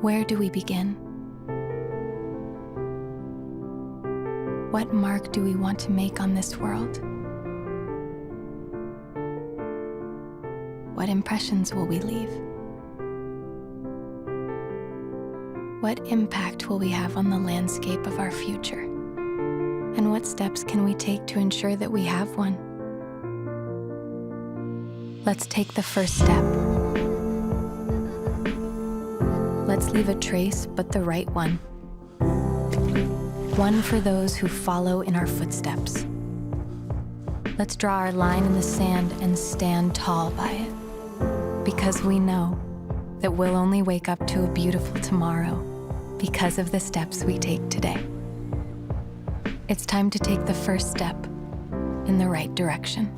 Where do we begin? What mark do we want to make on this world? What impressions will we leave? What impact will we have on the landscape of our future? And what steps can we take to ensure that we have one? Let's take the first step. Let's leave a trace, but the right one. One for those who follow in our footsteps. Let's draw our line in the sand and stand tall by it. Because we know that we'll only wake up to a beautiful tomorrow because of the steps we take today. It's time to take the first step in the right direction.